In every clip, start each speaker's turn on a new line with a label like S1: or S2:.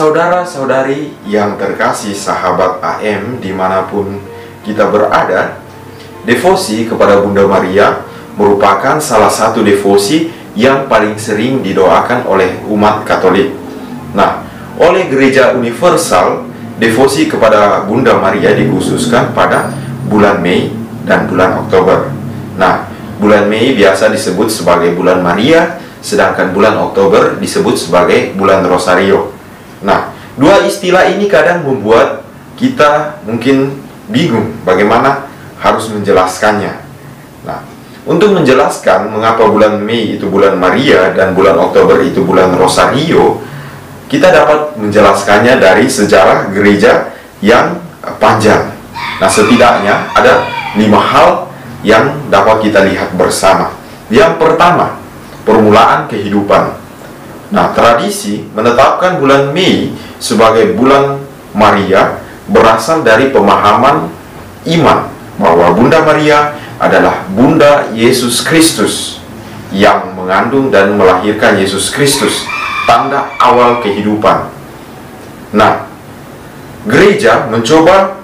S1: Saudara-saudari yang terkasih sahabat AM dimanapun kita berada, devosi kepada Bunda Maria merupakan salah satu devosi yang paling sering didoakan oleh umat Katolik. Nah, oleh Gereja Universal, devosi kepada Bunda Maria dikhususkan pada bulan Mei dan bulan Oktober. Nah, bulan Mei biasa disebut sebagai bulan Maria, sedangkan bulan Oktober disebut sebagai bulan Rosario. Nah, dua istilah ini kadang membuat kita mungkin bingung bagaimana harus menjelaskannya. Nah, untuk menjelaskan mengapa bulan Mei itu bulan Maria dan bulan Oktober itu bulan Rosario, kita dapat menjelaskannya dari sejarah gereja yang panjang. Nah, setidaknya ada 5 hal yang dapat kita lihat bersama. Yang pertama, permulaan kehidupan. Nah, tradisi menetapkan bulan Mei sebagai bulan Maria berasal dari pemahaman iman bahwa Bunda Maria adalah Bunda Yesus Kristus yang mengandung dan melahirkan Yesus Kristus, tanda awal kehidupan. Nah, gereja mencoba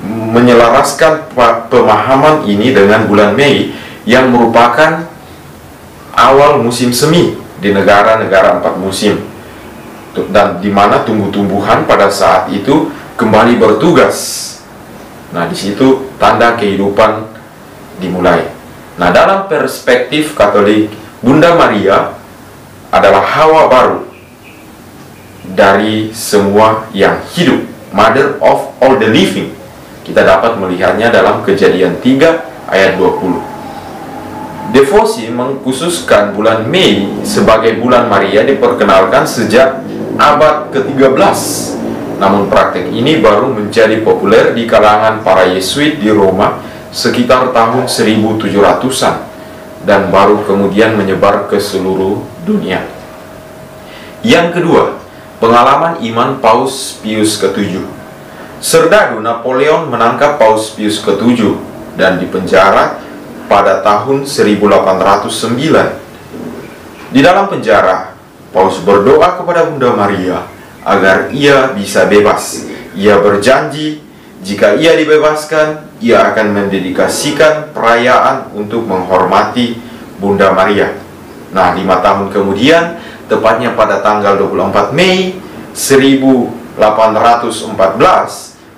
S1: menyelaraskan pemahaman ini dengan bulan Mei yang merupakan awal musim semi di negara-negara 4 musim, dan di mana tumbuh-tumbuhan pada saat itu kembali bertugas. Nah, di situ tanda kehidupan dimulai. Nah, dalam perspektif Katolik, Bunda Maria adalah Hawa baru dari semua yang hidup, Mother of all the living. Kita dapat melihatnya dalam Kejadian 3 ayat 20. Devosi mengkhususkan bulan Mei sebagai bulan Maria diperkenalkan sejak abad ke-13. Namun praktik ini baru menjadi populer di kalangan para Yesuit di Roma sekitar tahun 1700-an dan baru kemudian menyebar ke seluruh dunia. Yang kedua, pengalaman iman Paus Pius ke-7. Serdadu Napoleon menangkap Paus Pius ke-7 dan dipenjara pada tahun 1809. Di dalam penjara, Paus berdoa kepada Bunda Maria agar ia bisa bebas. Ia berjanji jika ia dibebaskan, ia akan mendedikasikan perayaan untuk menghormati Bunda Maria. Nah, 5 tahun kemudian, tepatnya pada tanggal 24 Mei 1814,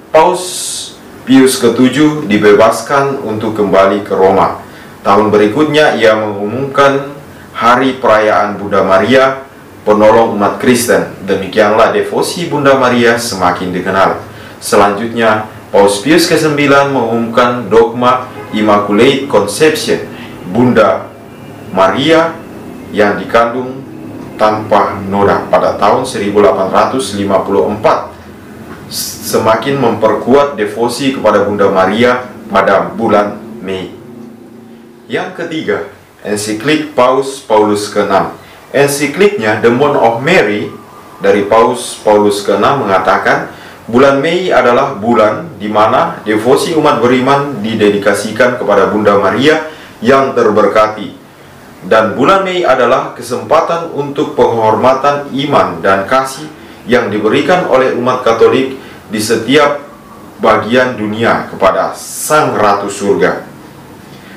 S1: Paus Pius ke-7 dibebaskan untuk kembali ke Roma. Tahun berikutnya ia mengumumkan hari perayaan Bunda Maria, penolong umat Kristen. Demikianlah devosi Bunda Maria semakin dikenal. Selanjutnya, Paus Pius ke-9 mengumumkan dogma Immaculate Conception, Bunda Maria yang dikandung tanpa noda pada tahun 1854. Semakin memperkuat devosi kepada Bunda Maria pada bulan Mei. Yang ketiga, ensiklik Paus Paulus ke-6. Ensikliknya The Month of Mary dari Paus Paulus ke-6 mengatakan bulan Mei adalah bulan di mana devosi umat beriman didedikasikan kepada Bunda Maria yang terberkati. Dan bulan Mei adalah kesempatan untuk penghormatan iman dan kasih yang diberikan oleh umat Katolik di setiap bagian dunia kepada Sang Ratu Surga.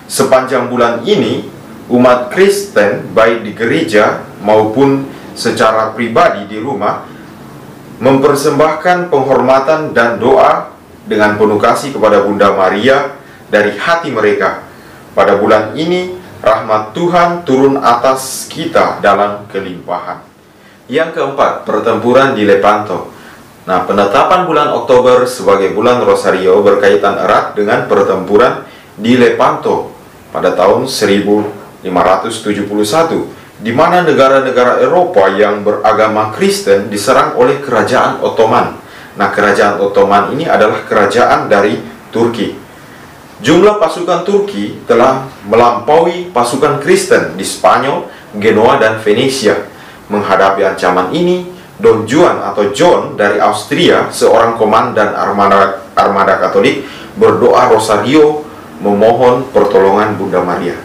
S1: Sepanjang bulan ini, umat Kristen baik di gereja maupun secara pribadi di rumah mempersembahkan penghormatan dan doa dengan penuh kasih kepada Bunda Maria dari hati mereka. Pada bulan ini, rahmat Tuhan turun atas kita dalam kelimpahan. Yang keempat, pertempuran di Lepanto. Nah, penetapan bulan Oktober sebagai bulan Rosario berkaitan erat dengan pertempuran di Lepanto pada tahun 1571, di mana negara-negara Eropa yang beragama Kristen diserang oleh kerajaan Ottoman. Nah, kerajaan Ottoman ini adalah kerajaan dari Turki. Jumlah pasukan Turki telah melampaui pasukan Kristen di Spanyol, Genoa, dan Venesia. Menghadapi ancaman ini, Don Juan atau John dari Austria, seorang komandan armada Katolik, berdoa Rosario memohon pertolongan Bunda Maria.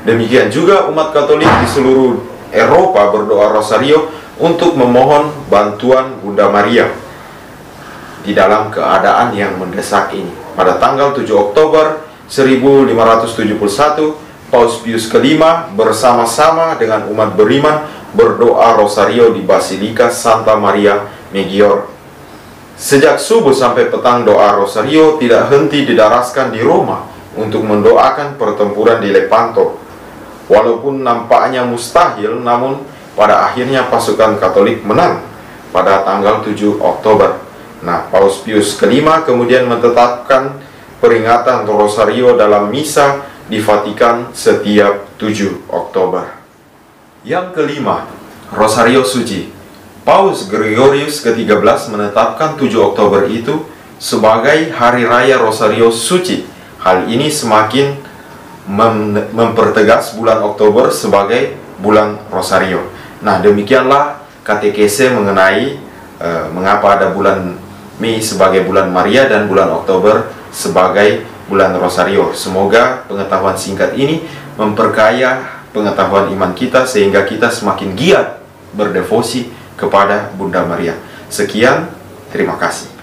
S1: Demikian juga umat Katolik di seluruh Eropa berdoa Rosario untuk memohon bantuan Bunda Maria di dalam keadaan yang mendesak ini. Pada tanggal 7 Oktober 1571, Paus Pius kelima bersama-sama dengan umat beriman berdoa rosario di Basilika Santa Maria Maggiore. Sejak subuh sampai petang doa rosario tidak henti didaraskan di Roma untuk mendoakan pertempuran di Lepanto. Walaupun nampaknya mustahil, namun pada akhirnya pasukan Katolik menang pada tanggal 7 Oktober. Nah, Paus Pius kelima kemudian menetapkan peringatan rosario dalam misa di Vatikan setiap 7 Oktober. Yang kelima, Rosario Suci. Paus Gregorius ke-13 menetapkan 7 Oktober itu sebagai Hari Raya Rosario Suci. Hal ini semakin mempertegas bulan Oktober sebagai bulan Rosario. Nah, demikianlah katekese mengenai mengapa ada bulan Mei sebagai bulan Maria dan bulan Oktober sebagai bulan Rosario. Semoga pengetahuan singkat ini memperkaya pengetahuan iman kita sehingga kita semakin giat berdevosi kepada Bunda Maria. Sekian, terima kasih.